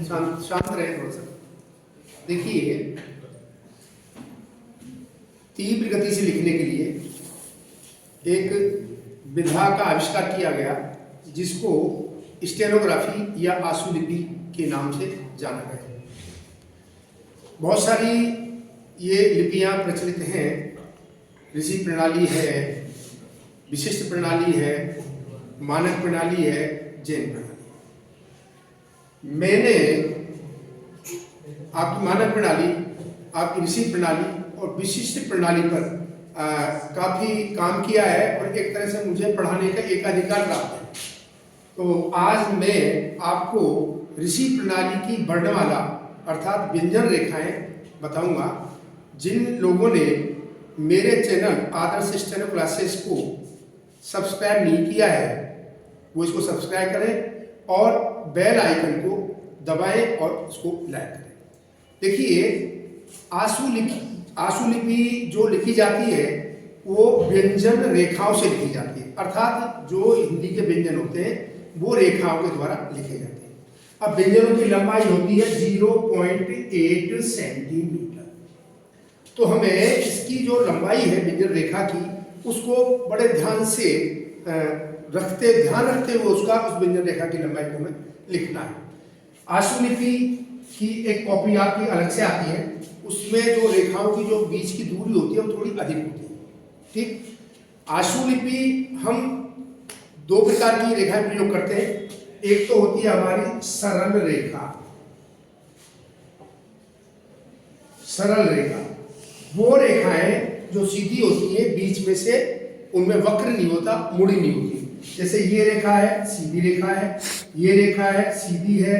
शांत रहे थोड़ा सा। देखिए, तीव्र गति से लिखने के लिए एक विधा का आविष्कार किया गया जिसको स्टेनोग्राफी या आशुलिपि के नाम से जाना गया। बहुत सारी ये लिपियां प्रचलित हैं। ऋषि प्रणाली है, विशिष्ट प्रणाली है, मानक प्रणाली है, जैन प्रणाली। मैंने आपकी मानक प्रणाली, आपकी ऋषि प्रणाली और विशिष्ट प्रणाली पर काफ़ी काम किया है और एक तरह से मुझे पढ़ाने का एक अधिकार प्राप्त है। तो आज मैं आपको ऋषि प्रणाली की वर्णमाला अर्थात व्यंजन रेखाएं बताऊंगा। जिन लोगों ने मेरे चैनल आदर्श स्टेनो क्लासेस को सब्सक्राइब नहीं किया है वो इसको सब्सक्राइब करें और बेल आइकन को दबाएं और उसको लाइक करें। देखिए, आशुलिपि जो लिखी जाती है वो व्यंजन रेखाओं से लिखी जाती है, अर्थात जो हिंदी के व्यंजन होते हैं वो रेखाओं के द्वारा लिखे जाते हैं। अब व्यंजनों की लंबाई होती है 0.8 सेंटीमीटर। तो हमें इसकी जो लंबाई है व्यंजन रेखा की उसको बड़े ध्यान रखते हुए उसका उस व्यंजन रेखा की लंबाई को हमें लिखना है। आशुलिपि की एक कॉपी आपकी अलग से आती है, उसमें जो रेखाओं की जो बीच की दूरी होती है वो थोड़ी अधिक होती है। ठीक, आशुलिपि हम दो प्रकार की रेखाएं प्रयोग करते हैं। एक तो होती है हमारी सरल रेखा। सरल रेखा वो रेखाएं जो सीधी होती है, बीच में से उनमें वक्र नहीं होता, मुड़ी नहीं होती। जैसे ये रेखा है, सीधी रेखा है, ये रेखा है, सीधी है,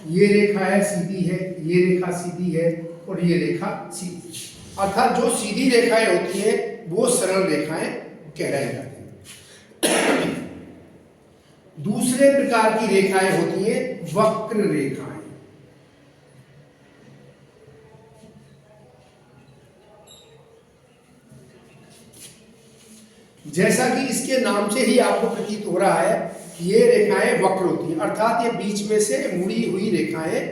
ये रेखा है, सीधी है, ये रेखा सीधी है और ये रेखा सीधी। अर्थात जो सीधी रेखाएं होती हैं वो सरल रेखाएं कहलाई जाती हैं। दूसरे प्रकार की रेखाएं होती हैं वक्र रेखाएं। जैसा कि इसके नाम से ही आपको प्रतीत हो रहा है, ये रेखाएं वक्र होती हैं, अर्थात ये बीच में से मुड़ी हुई रेखाएं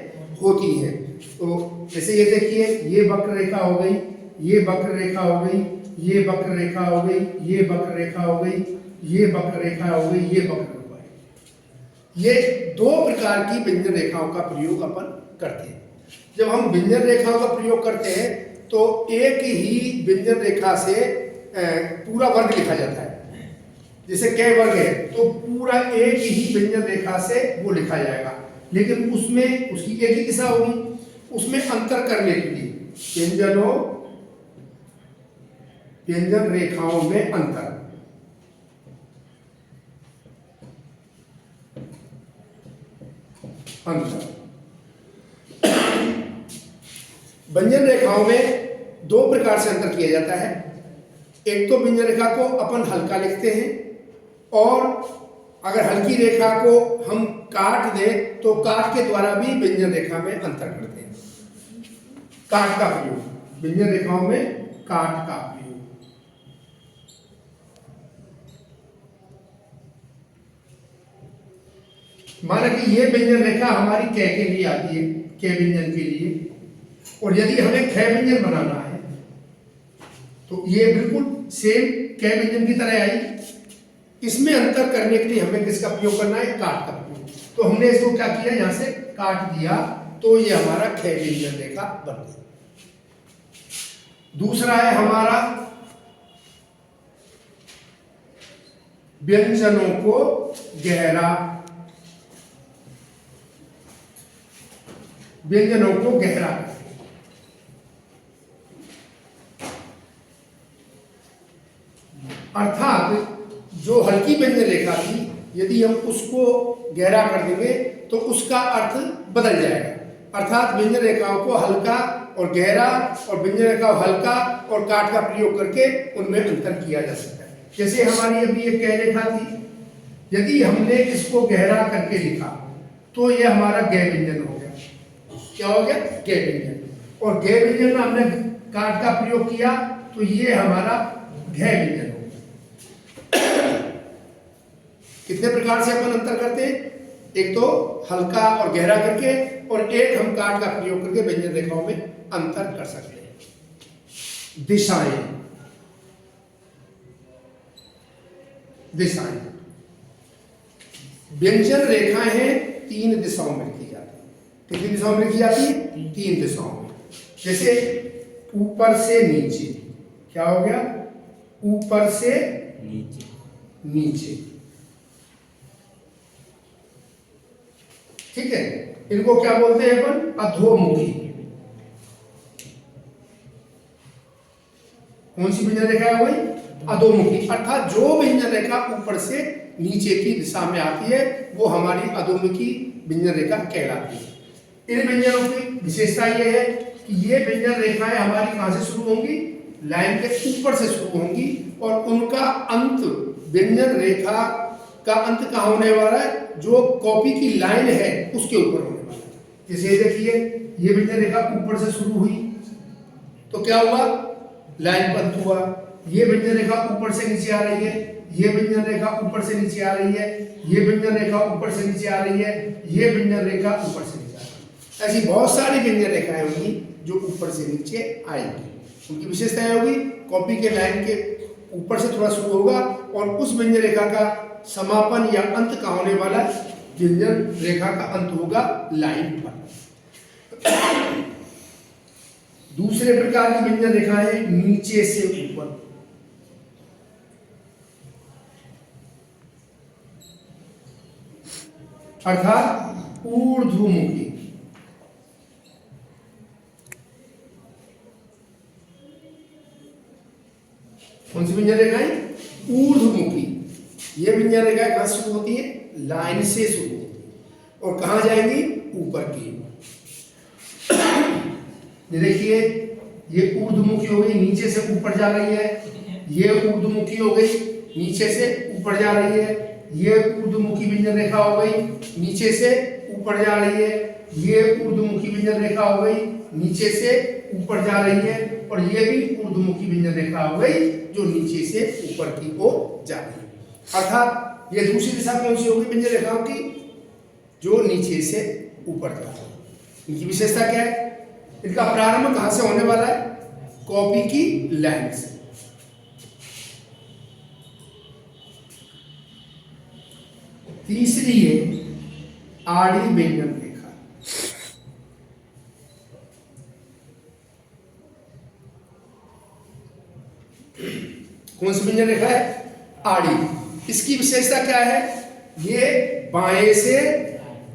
होती हैं। तो जैसे ये देखिए, ये वक्र रेखा हो गई, ये वक्र रेखा हो गई, ये वक्र रेखा हो गई, ये वक्र रेखा हो गई, ये वक्र रेखा हो गई, ये वक्र हो गई। ये दो प्रकार की व्यंजन रेखाओं का प्रयोग अपन करते हैं। जब हम व्यंजन रेखाओं का प्रयोग करते हैं तो एक ही व्यंजन रेखा से पूरा वर्ग लिखा जाता है। जैसे कै वर्ग है तो पूरा एक ही व्यंजन रेखा से वो लिखा जाएगा, लेकिन उसमें उसकी एक ही दिशा होगी। उसमें अंतर करने के लिए व्यंजन रेखाओं में अंतर। व्यंजन रेखाओं में दो प्रकार से अंतर किया जाता है। एक तो व्यंजन रेखा को अपन हल्का लिखते हैं और अगर हल्की रेखा को हम काट दें तो काट के द्वारा भी व्यंजन रेखा में अंतर करते हैं। काट का प्रयोग, व्यंजन रेखाओं में काट का प्रयोग। माना कि ये व्यंजन रेखा हमारी कै के लिए आती है, कै व्यंजन के लिए, और यदि हमें ख व्यंजन बनाना है तो ये बिल्कुल सेम कै व्यंजन की तरह आई। इसमें अंतर करने के लिए हमें किसका प्रयोग करना है? काट का प्रयोग। तो हमने इसको क्या किया, यहां से काट दिया तो ये हमारा ख व्यंजन रेखा बन गई। दूसरा है हमारा व्यंजनों को गहरा। व्यंजनों को गहरा, अर्थात जो हल्की व्यंजन रेखा थी यदि हम उसको गहरा कर देंगे तो उसका अर्थ बदल जाएगा। अर्थात व्यंजन रेखाओं को हल्का और गहरा और व्यंजन रेखा हल्का और काट का प्रयोग करके उनमें अंतर किया जा सकता है। जैसे हमारी अभी एक कै रेखा थी, यदि हमने इसको गहरा करके लिखा तो यह हमारा गै व्यंजन हो गया। क्या हो गया? गै व्यंजन। और गै व्यंजन में हमने काट का प्रयोग किया तो ये हमारा घै व्यंजन हो गया। कितने प्रकार से अपन अंतर करते हैं? एक तो हल्का और गहरा करके, और एक हम काट का प्रयोग करके व्यंजन रेखाओं में अंतर कर सकते हैं। दिशाएं, दिशाएं, व्यंजन रेखाएं हैं 3 दिशाओं में लिखी जाती है। कितनी दिशाओं में लिखी जाती है? 3 दिशाओं में। जैसे ऊपर से नीचे, क्या हो गया? ऊपर से नीचे, नीचे, ठीक है। इनको क्या बोलते हैं अपन? अधोमुखी। कौन सी व्यंजन रेखा है? वही अधोमुखी, अर्थात जो व्यंजन रेखा ऊपर से नीचे की दिशा में आती है वो हमारी अधोमुखी व्यंजन रेखा कहलाती है। इन व्यंजनों की विशेषता यह है कि ये व्यंजन रेखाएं हमारी कहां से शुरू होंगी? लाइन के ऊपर से शुरू होंगी, और उनका अंत, व्यंजन रेखा का अंत कहाँ होने वाला है? जो कॉपी की लाइन है उसके ऊपर होने वाला है। जैसे देखिए, ये व्यंजन रेखा ऊपर से शुरू हुई तो क्या हुआ? लाइन पर अंत हुआ। ये व्यंजन रेखा ऊपर से नीचे आ रही है, ये व्यंजन रेखा ऊपर से नीचे आ रही है, ये व्यंजन रेखा ऊपर से नीचे आ रही है, ये व्यंजन रेखा ऊपर से नीचे आ रही है। ऐसी बहुत सारी व्यंजन रेखाएं होंगी जो ऊपर से नीचे आएंगी। उनकी विशेषताएं होगी, कॉपी के लाइन के ऊपर से थोड़ा शुरू होगा, और उस व्यंजन रेखा का समापन या अंत कहाँ होने वाला? व्यंजन रेखा का अंत होगा लाइन पर। दूसरे प्रकार की व्यंजन रेखाएं नीचे से ऊपर, अर्थात ऊर्ध्वमुखी। कौन सी व्यंजन रेखाएं? ऊर्ध्वमुखी। ये व्यंजन रेखाएं कहां शुरू होती है? लाइन से शुरू होती है, और कहां जाएंगी? ऊपर की। देखिए, ये ऊर्ध्वमुखी हो गई, नीचे से ऊपर जा रही है। ये ऊर्ध्वमुखी हो गई, नीचे से ऊपर जा रही है। ये ऊर्ध्वमुखी व्यंजन रेखा हो गई, नीचे से ऊपर जा रही है। ये ऊर्ध्वमुखी व्यंजन रेखा हो गई, नीचे से ऊपर जा रही है। और ये भी ऊर्ध्वमुखी व्यंजन रेखा हो गई जो नीचे से ऊपर की ओर जा रही है। अर्थात ये दूसरी दिशा कौन सी होगी व्यंजन रेखाओं की? जो नीचे से ऊपर जा रही है। इनकी विशेषता क्या है? इनका प्रारंभ कहां से होने वाला है? कॉपी की लाइन से। तीसरी है आड़ी व्यंजन रेखा। कौन सी व्यंजन रेखा है? आड़ी। इसकी विशेषता क्या है? ये बाएं से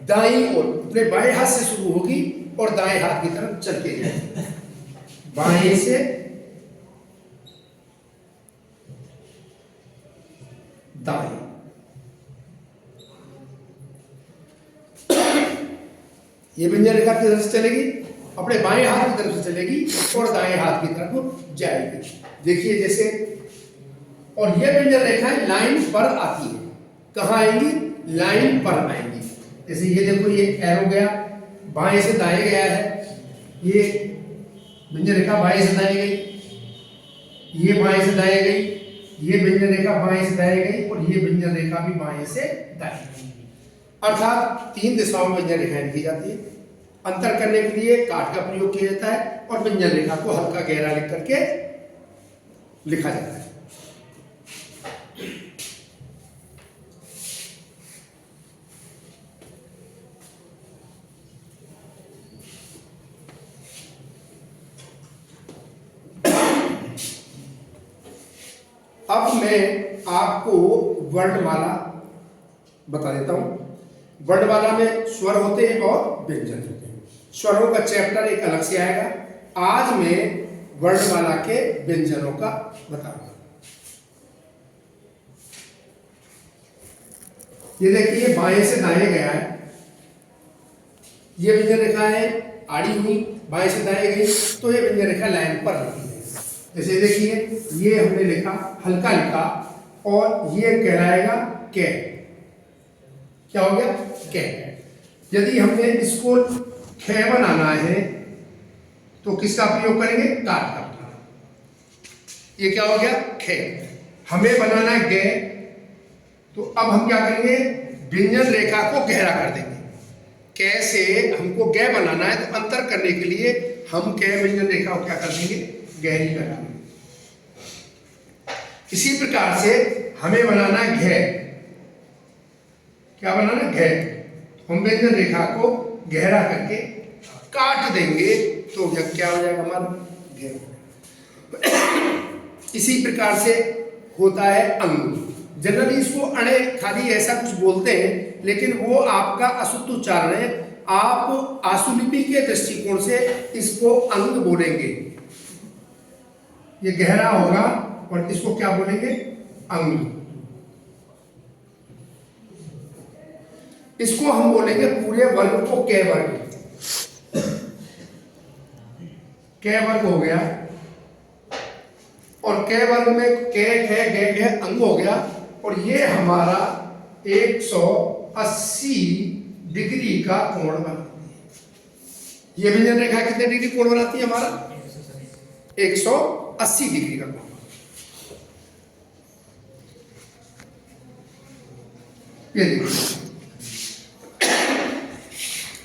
दाईं ओर, अपने बाएं हाथ से शुरू होगी और दाएं हाथ की तरफ चलते जाएगी। बाएं से दाएं, ये व्यंजन रेखा की तरफ से चलेगी, अपने बाएं हाथ की तरफ से चलेगी और दाएं हाथ की तरफ जाएगी। देखिए जैसे, और ये व्यंजन रेखाएं लाइन पर आती है। कहाँ आएंगी? लाइन पर आएंगी। जैसे ये देखो, ये एरो गया, बाएं से दाएं गया है। ये व्यंजन रेखा बाएं से दाएं गई, ये बाएं से दाएं गई, ये व्यंजन रेखा बाएं से दाएं गई, और ये व्यंजन रेखा भी बाएं से दाएं गई। अर्थात 3 दिशाओं में व्यंजन रेखाएं लिखी जाती है। अंतर करने के लिए काट का प्रयोग किया जाता है, और व्यंजन रेखा को हल्का गहरा लिख करके लिखा जाता है। अब मैं आपको वर्णमाला बता देता हूं। वर्णमाला में स्वर होते हैं और व्यंजन होते हैं। स्वरों का चैप्टर एक अलग से आएगा। आज मैं वर्णमाला के व्यंजनों का बताऊंगा। ये देखिए, बाएं से दाएं गया है। ये व्यंजन रेखा है आड़ी हुई, बाएं से दाएं गई, तो ये व्यंजन रेखा लाइन पर रखी है। जैसे देखिए, ये हमने लिखा, हल्का लिखा, और ये कहलाएगा कै। क्या हो गया? कै। यदि हमने इसको खे बनाना है तो किसका प्रयोग करेंगे? काट का। ये क्या हो गया? खे। हमें बनाना है गे, तो अब हम क्या करेंगे? व्यंजन रेखा को गहरा कर देंगे। कैसे? हमको कै बनाना है तो अंतर करने के लिए हम कै व्यंजन रेखा को क्या कर देंगे? गहरी कर देंगे। इसी प्रकार से हमें बनाना है घै। क्या बनाना? घै। हम व्यंजन रेखा को गहरा करके काट देंगे तो यह क्या हो जाएगा? हमारा घै। इसी प्रकार से होता है अंग। जनरली इसको अणे खाली ऐसा कुछ बोलते हैं, लेकिन वो आपका अशुद्ध उच्चारण है। आप आशुलिपि के दृष्टिकोण से इसको अंग बोलेंगे। ये गहरा होगा और इसको क्या बोलेंगे? अंग। इसको हम बोलेंगे पूरे वर्ग को कै वर्ग। कै वर्ग हो गया, और कै वर्ग में कै खे गे गे अंग हो गया, और ये हमारा 180 डिग्री का कोण बनाती है। ये व्यंजन रेखा कितने डिग्री कोण बनाती है? हमारा 180 डिग्री का कोण। ये देखिए,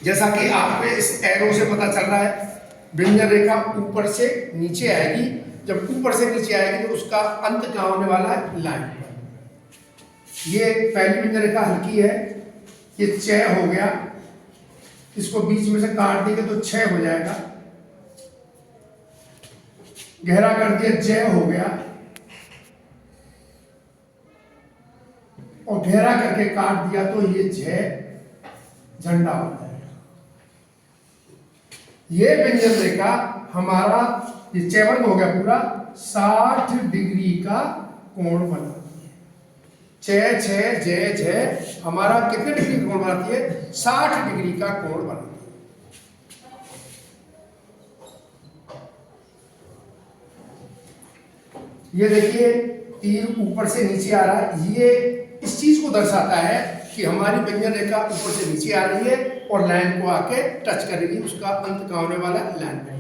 जैसा कि आपको इस एरो से पता चल रहा है, व्यंजन रेखा ऊपर से नीचे आएगी। जब ऊपर से नीचे आएगी तो उसका अंत कहाँ होने वाला है? लाइन पर। ये पहली व्यंजन रेखा हल्की है, ये चय हो गया। इसको बीच में से काट देंगे तो छय हो जाएगा। गहरा कर दिया, जय हो गया, और गहरा करके काट दिया तो ये जय झंडा हो जाएगा। ये व्यंजन रेखा हमारा ये चैवन हो गया पूरा 60 डिग्री का कोण बनाती है। छह छह जय जय हमारा कितने डिग्री का कोण बनाती है? 60 डिग्री का कोण बनाती है। ये देखिए, तीर ऊपर से नीचे आ रहा है। ये इस चीज को दर्शाता है कि हमारी व्यंजन रेखा ऊपर से नीचे आ रही है और लाइन को आके टच करेगी। उसका अंत कहाँ होने वाला है? लाइन पे।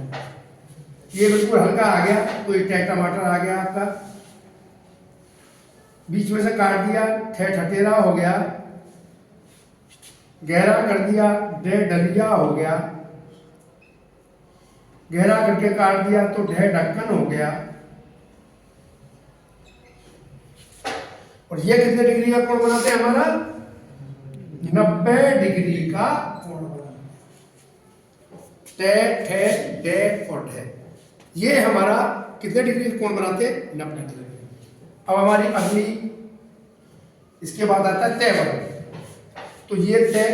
ये बिल्कुल हल्का आ गया तो ये टमाटर आ गया आपका। बीच में से काट दिया, ठठेरा हो गया। गहरा कर दिया, डलिया हो गया। गहरा करके काट दिया तो ढक्कन हो गया। और ये कितने डिग्री का कोण बनाते हैं? हमारा 90 डिग्री का कोण बनाते हैं। ठे डे और ढे, ये हमारा कितने डिग्री का कोण बनाते हैं? 90 डिग्री। अब हमारी अगली, इसके बाद आता है तय वर्ग। तो ये तय,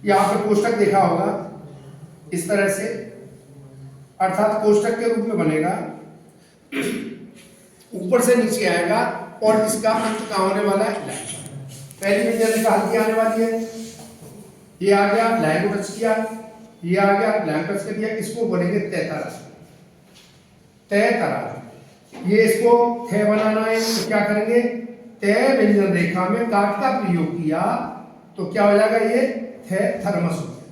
ये आपने कोष्टक देखा होगा इस तरह से, अर्थात कोष्टक के रूप में बनेगा। ऊपर से नीचे आएगा और इसका अंत कहाँ होने वाला है? पहली व्यंजन रेखा हल्की आने वाली है। ये आ गया, लाइन को टच किया, ये आ गया, लाइन टच कर दिया। इसको बोलेंगे तैतराज। तैतराज। ये इसको थे बनाना है तो क्या करेंगे? तय व्यंजन रेखा में काट का प्रयोग किया तो क्या हो जाएगा? ये थे थर्मस हो गया।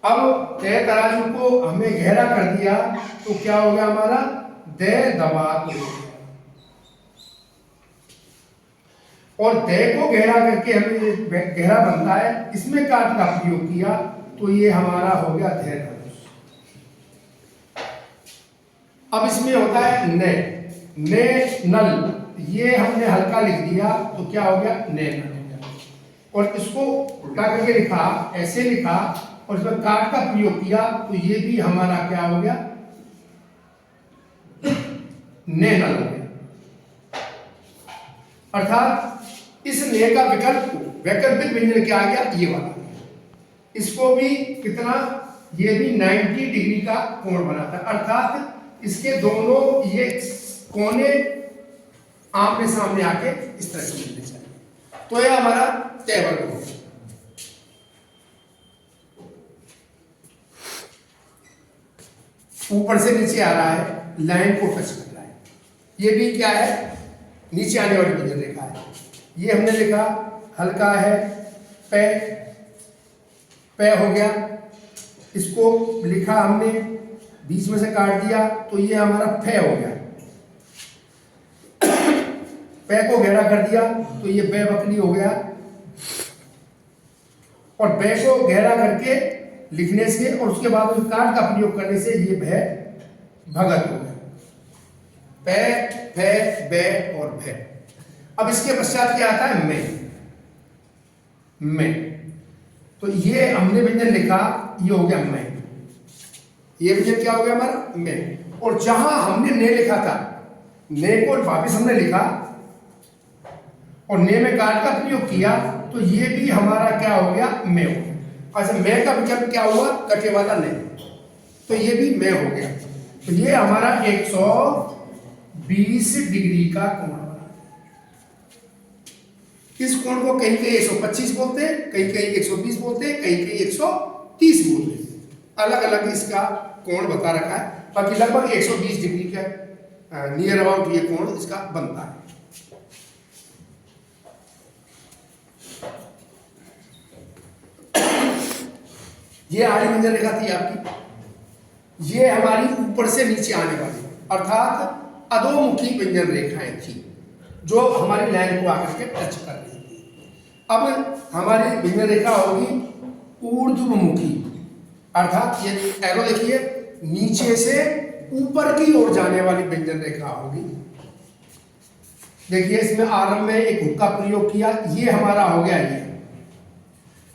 अब तय तराजू को हमें गहरा कर दिया तो क्या हो गया? हमारा दे दबा हो गया। और दे को गहरा करके हमें गहरा बनता है, इसमें काट का प्रयोग किया तो ये हमारा हो गया धै धनुष। अब इसमें होता है ने, नल। ये हमने हल्का लिख दिया तो क्या हो गया? ने नल। और इसको उल्टा करके लिखा, ऐसे लिखा और इसमें काट का प्रयोग किया तो ये भी हमारा क्या हो गया? ने नल हो गया। अर्थात इस ने का विकल्प, वैकल्पिक व्यंजन क्या आ गया? ये वाला। इसको भी कितना? ये भी 90 डिग्री का कोण बनाता है। अर्थात इसके दोनों ये कोने आमने सामने आके इस तरह से मिलने चाहिए। तो यह हमारा तय वर्ग हो गया। ऊपर से नीचे आ रहा है, लाइन को टच कर रहा है। ये भी क्या है? नीचे आने वाली व्यंजन रेखा है। ये हमने लिखा हल्का है, पे पे हो गया। इसको लिखा हमने, बीच में से काट दिया तो ये हमारा फे हो गया। पे को गहरा कर दिया तो ये बे बकरी हो गया, और बे को गहरा करके लिखने से और उसके बाद उस काट का प्रयोग करने से ये भय भगत हो गया। पे, फे, बे और भे। अब इसके पश्चात क्या आता है? मैं। तो ये हमने व्यंजन लिखा, ये हो गया मैं। ये व्यंजन क्या हो गया हमारा? मैं। और जहां हमने ने लिखा था, ने को वापिस हमने लिखा और ने में काट का प्रयोग किया, तो ये भी हमारा क्या हो गया? मैं हो गया। अच्छा, मैं का विकल्प क्या हुआ? कटे वाला ने, तो ये भी मैं हो गया। तो ये हमारा 120 डिग्री का कोण बना। इस कोण को कहीं कहीं 125 बोलते हैं, कहीं कहीं 120 बोलते हैं, कहीं कहीं 130 बोलते हैं। अलग अलग इसका कोण बता रखा है, बाकी लगभग 120 डिग्री का नियर अबाउट ये कोण इसका बनता है। ये आड़ी व्यंजन रेखा थी आपकी, ये हमारी ऊपर से नीचे आने वाली अर्थात अधोमुखी व्यंजन रेखाएं थी जो हमारी लाइन को आकर के टच कर रही थी। अब हमारी व्यंजन रेखा होगी ऊर्ध्वमुखी, अर्थात ये एरो देखिए, नीचे से ऊपर की ओर जाने वाली व्यंजन रेखा होगी। देखिए इसमें आरंभ में एक हुक का प्रयोग किया, ये हमारा हो गया ये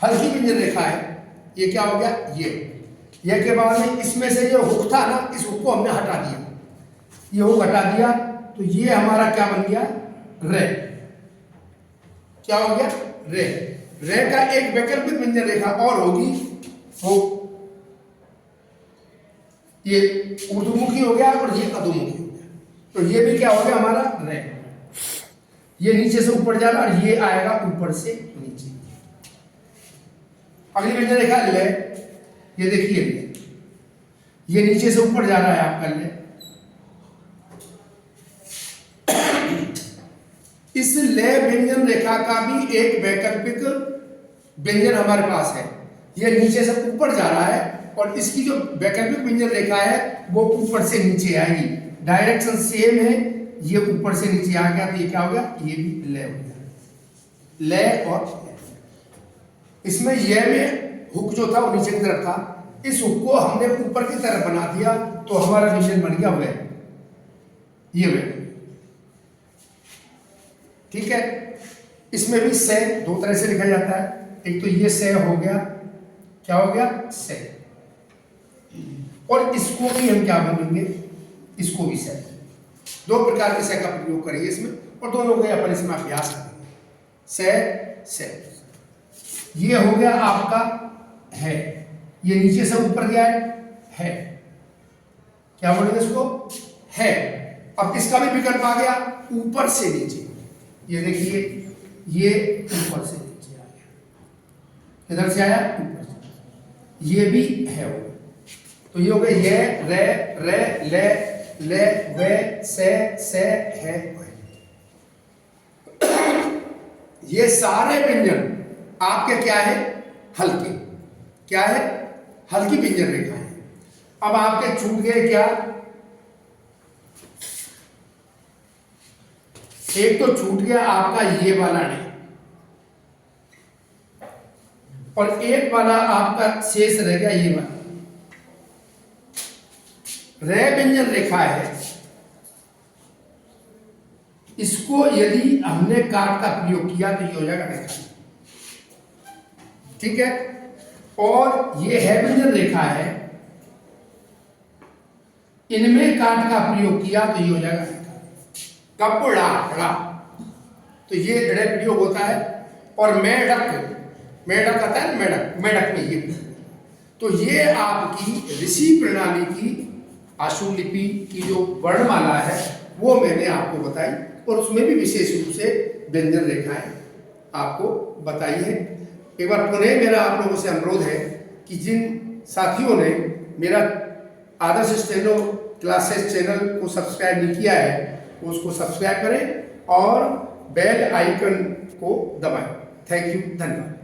हल्की व्यंजन रेखा है। ये क्या हो गया? ये के बाद में इसमें से जो हुक था ना, इस हुक को हमने हटा दिया, ये हुक हटा दिया, तो ये हमारा क्या बन गया? रे। क्या हो गया? रे। रे का एक वैकल्पिक व्यंजन रेखा और होगी, हो ये ऊर्ध्वमुखी हो गया और ये अधोमुखी हो गया, तो ये भी क्या हो गया हमारा? रे। ये नीचे से ऊपर जा रहा और ये आएगा ऊपर से नीचे। अगली व्यंजन रेखा ले, ये देखिए ये नीचे से ऊपर जा रहा है आपका ले। इस ले व्यंजन रेखा का भी एक वैकल्पिक व्यंजन हमारे पास है, ये नीचे से ऊपर जा रहा है और इसकी जो वैकल्पिक व्यंजन रेखा है वो ऊपर से नीचे आएगी। डायरेक्शन सेम है, ये ऊपर से नीचे आ गया, तो ये क्या हो गया? ये भी ले हो गया। ले और इसमें ये में हुक जो था वो नीचे की तरफ था, इस हुक को हमने ऊपर की तरफ बना दिया, तो हमारा व्यंजन बन गया वे, ये वे। ठीक है, इसमें भी से दो तरह से लिखा जाता है, एक तो ये से हो गया, क्या हो गया? से, और इसको भी हम क्या बनेंगे? इसको भी से। दो प्रकार के से का प्रयोग करेंगे इसमें, और दोनों को अपन इसमें अभ्यास करेंगे। से ये हो गया आपका है, ये नीचे से ऊपर गया है, क्या बोलेंगे इसको? है। अब इसका भी विकल्प आ गया ऊपर से नीचे, ये देखिए ये ऊपर से नीचे आ गया, किधर से आया? ऊपर से। ये भी है हो, तो ये हो गया ये रे रे ले वे से है वे। ये सारे व्यंजन आपके क्या है? हल्के। क्या है? हल्की व्यंजन रेखा है। अब आपके छूट गए क्या? एक तो छूट गया आपका ये वाला नहीं, और एक वाला आपका शेष रह गया ये वाला। रे व्यंजन रेखा है, इसको यदि हमने काट का प्रयोग किया तो ये हो जाएगा रेखा। ठीक है, और ये है व्यंजन रेखा है, इनमें काट का प्रयोग किया तो ये हो जाएगा कपड़ा ड़ा, तो ये ड़े प्रयोग होता है। और मेढक आता है, मेढक में ये, तो ये आपकी ऋषि प्रणाली की आशुलिपि की जो वर्णमाला है वो मैंने आपको बताई, और उसमें भी विशेष रूप से व्यंजन रेखाएं आपको बताई है। एक बार पुनः मेरा आप लोगों से अनुरोध है कि जिन साथियों ने मेरा आदर्श स्टेनो क्लासेस चैनल को सब्सक्राइब नहीं किया है वो उसको सब्सक्राइब करें और बेल आइकन को दबाएं। थैंक यू, धन्यवाद।